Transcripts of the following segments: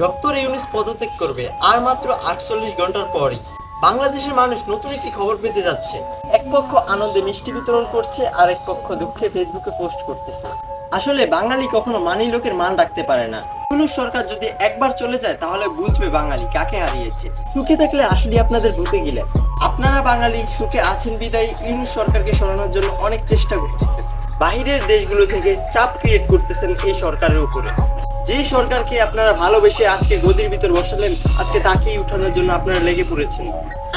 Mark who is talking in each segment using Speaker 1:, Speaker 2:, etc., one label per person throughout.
Speaker 1: Doctor Yunus পদত্যাগ করবে আর মাত্র ৪৮ ঘন্টার পরই বাংলাদেশের মানুষ নতুন একটি খবর পেতে যাচ্ছে। এক পক্ষ আনন্দে মিষ্টি বিতরণ করছে আর এক পক্ষ দুঃখে ফেসবুকে পোস্ট করতেছে। আসলে বাঙালি কখনো মানি লোকের মান রাখতে পারে না। ইউনূস সরকার যদি একবার চলে যায় তাহলে বুঝবে বাঙালি কাকে হারিয়েছে। সুখে থাকলে আসলে আপনাদের ভুতে গেলেন। আপনারা বাঙালি সুখে আছেন বিদায় ইউনূস সরকারকে সরানোর জন্য অনেক চেষ্টা করতেছেন। বাহিরের দেশগুলো থেকে চাপ ক্রিয়েট করতেছেন এই সরকারের উপরে। যে সরকারকে আপনারা ভালোবেসে আজকে গদির ভিতর বসালেন, আজকে তাকেই উঠানোর জন্য আপনারা লেগে পড়েছেন।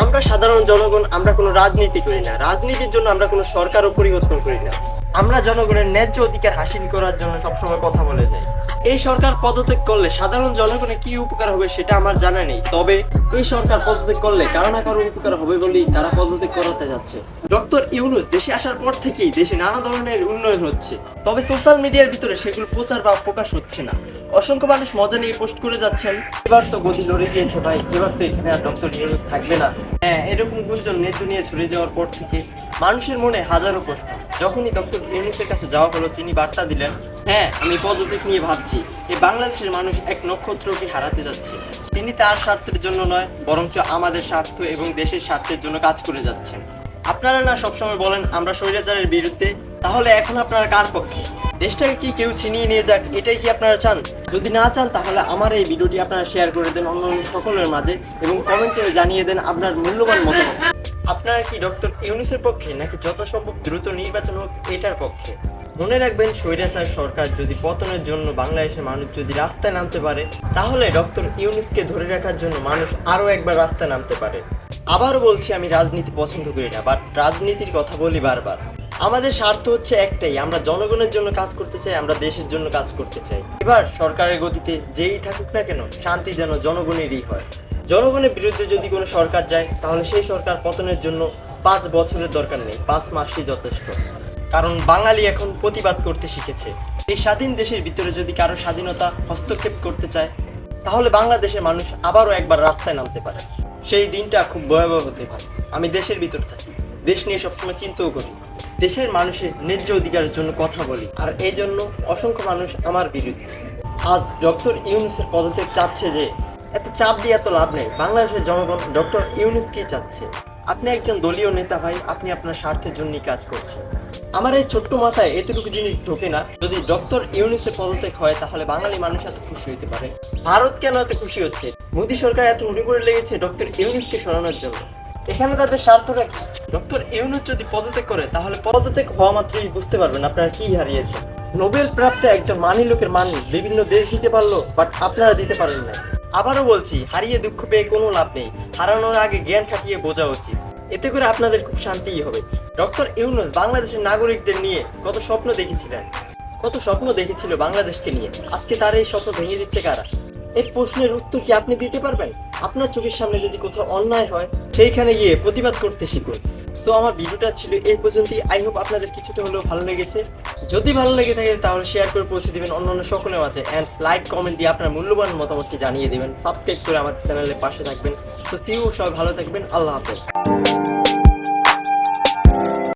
Speaker 1: আমরা সাধারণ জনগণ, আমরা কোনো রাজনীতি করি না, রাজনীতির জন্য আমরা কোনো সরকারও পরিবর্তন করি না। আমরা জনগণের ন্যায্য অধিকার হাসিল করার জন্য সবসময় কথা বলে যাই। এই সরকার পদত্যাগ করলে সাধারণ জনগণের কি উপকার হবে সেটা আমার জানা নেই, তবে এই সরকার পদত্যাগ করলে কারো না কারো উপকার হবে বলেই তারা পদত্যাগ করাতে যাচ্ছে। ডক্টর ইউনূস দেশে আসার পর থেকেই দেশে নানা ধরনের উন্নয়ন হচ্ছে, তবে সোশ্যাল মিডিয়ার ভিতরে সেগুলো প্রচার বা প্রকাশ হচ্ছে না। অসংখ্য মানুষ মজা নিয়ে পোস্ট করে যাচ্ছেন, এবার তো গদি লড়ে গিয়েছে ভাই, এবার তো এখানে আর ডক্টর ইউনূস থাকবে না। হ্যাঁ, এরকম গুঞ্জন নেট নিয়ে ছড়ে যাওয়ার পর থেকে মানুষের মনে হাজারো প্রশ্ন। যখনই ডক্টর ইউনূসের কাছে যাওয়া হলো, তিনি বার্তা দিলেন, হ্যাঁ আমি পদত্যাগ নিয়ে ভাবছি। এই বাংলাদেশের মানুষ এক নক্ষত্রকে হারাতে যাচ্ছে। তিনি তার স্বার্থের জন্য নয়, বরঞ্চ আমাদের স্বার্থ এবং দেশের স্বার্থের জন্য কাজ করে যাচ্ছেন। আপনারা না সবসময় বলেন আমরা স্বৈরাচারের বিরুদ্ধে, তাহলে এখন আপনারা কার পক্ষে? দেশটাকে কি কেউ ছিনিয়ে নিয়ে যাক, এটাই কি আপনারা চান? যদি না চান তাহলে আমার এই ভিডিওটি আপনারা শেয়ার করে দেন অন্য সকলের মাঝে এবং কমেন্টে জানিয়ে দেন আপনার মূল্যবান মতামত। আপনারা কি ডক্টর ইউনূসের পক্ষে নাকি যত সম্ভব দ্রুত নির্বাচন হোক এটার পক্ষে? মনে রাখবেন, স্বৈরাচার সরকার যদি পতনের জন্য বাংলাদেশের মানুষ যদি রাস্তায় নামতে পারে, তাহলে ডক্টর ইউনূসকে ধরে রাখার জন্য মানুষ আরও একবার রাস্তায় নামতে পারে। আবারও বলছি, আমি রাজনীতি পছন্দ করি না, বাট রাজনীতির কথা বলি বারবার। আমাদের স্বার্থ হচ্ছে একটাই, আমরা জনগণের জন্য কাজ করতে চাই, আমরা দেশের জন্য কাজ করতে চাই। এবার সরকারের গতিতে যেই থাকুক না কেন, শান্তি যেন জনগণেরই হয়। জনগণের বিরুদ্ধে যদি কোনো সরকার যায়, তাহলে সেই সরকার পতনের জন্য 5 বছরের দরকার নেই, 5 মাসই যথেষ্ট। কারণ বাঙালি এখন প্রতিবাদ করতে শিখেছে। এই স্বাধীন দেশের ভিতরে যদি কারো স্বাধীনতা হস্তক্ষেপ করতে চায়, তাহলে বাংলাদেশের মানুষ আবারও একবার রাস্তায় নামতে পারে। সেই দিনটা খুব ভয়াবহ হতে পারে। আমি দেশের ভিতর থাকি, দেশ নিয়ে সবসময় চিন্তাও করি, দেশের মানুষের ন্যায্য অধিকারের জন্য কথা বলি, আর এই জন্য অসংখ্য মানুষ আমার বিরুদ্ধে। আজ ডক্টর ইউনূসের পদত্যাগ চাচ্ছে যে, এত চাপ দিয়ে এত লাভ নেই। বাংলাদেশের জনগণ ডক্টর ইউনূসকেই চাচ্ছে। আপনি একজন দলীয় নেতা ভাই, আপনি আপনার স্বার্থের জন্যই কাজ করছেন। আমার এই ছোট্ট মাথায় এতটুকু জিনিস ঢোকে না, যদি ডক্টর ইউনূসের পদত্যাগ হয় তাহলে বাঙালি মানুষ এত খুশি হতে পারে। ভারত কেন এত খুশি হচ্ছে? মোদী সরকার এত হুড়ি করে লেগেছে ডক্টর ইউনূসকে সরানোর জন্য। এখানে তাদের স্বার্থটা কি? ডক্টর ইউনূস যদি পদত্যাগ করে, তাহলে পদত্যাগ হওয়া মাত্রই বুঝতে পারবেন আপনারা কি হারিয়েছেন। নোবেল প্রাপ্ত একজন মানি লোকের মান বিভিন্ন দেশ দিতে পারলো, বাট আপনারা দিতে পারেন না। আবারও বলছি, হারিয়ে দুঃখ পেয়ে কোনো লাভ নেই, হারানোর আগে জ্ঞান খাটিয়ে বোঝা উচিত। এতে করে আপনাদের খুব শান্তিই হবে। ডক্টর ইউনূস বাংলাদেশের নাগরিকদের নিয়ে কত স্বপ্ন দেখেছিলেন, কত স্বপ্ন দেখেছিল বাংলাদেশকে নিয়ে, আজকে তার এই স্বপ্ন ভেঙে দিচ্ছে কারা? এই প্রশ্নের উত্তর কি আপনি দিতে পারবেন? আপনার চোখের সামনে যদি কোথাও অন্যায় হয়, সেইখানে গিয়ে প্রতিবাদ করতে শিখুন। তো আমার ভিডিওটা ছিল এই পর্যন্তই। আই হোপ আপনাদের কিছুটা হলেও ভালো লেগেছে। যদি ভালো লেগে থাকে তাহলে শেয়ার করে পৌঁছে দিবেন অন্যান্য সকলের মাঝে, অ্যান্ড লাইক কমেন্ট দিয়ে আপনার মূল্যবান মতামতটি জানিয়ে দিবেন। সাবস্ক্রাইব করে আমাদের চ্যানেলের পাশে থাকবেন। তো সি ইউ, সবাই ভালো থাকবেন। আল্লাহ হাফেজ।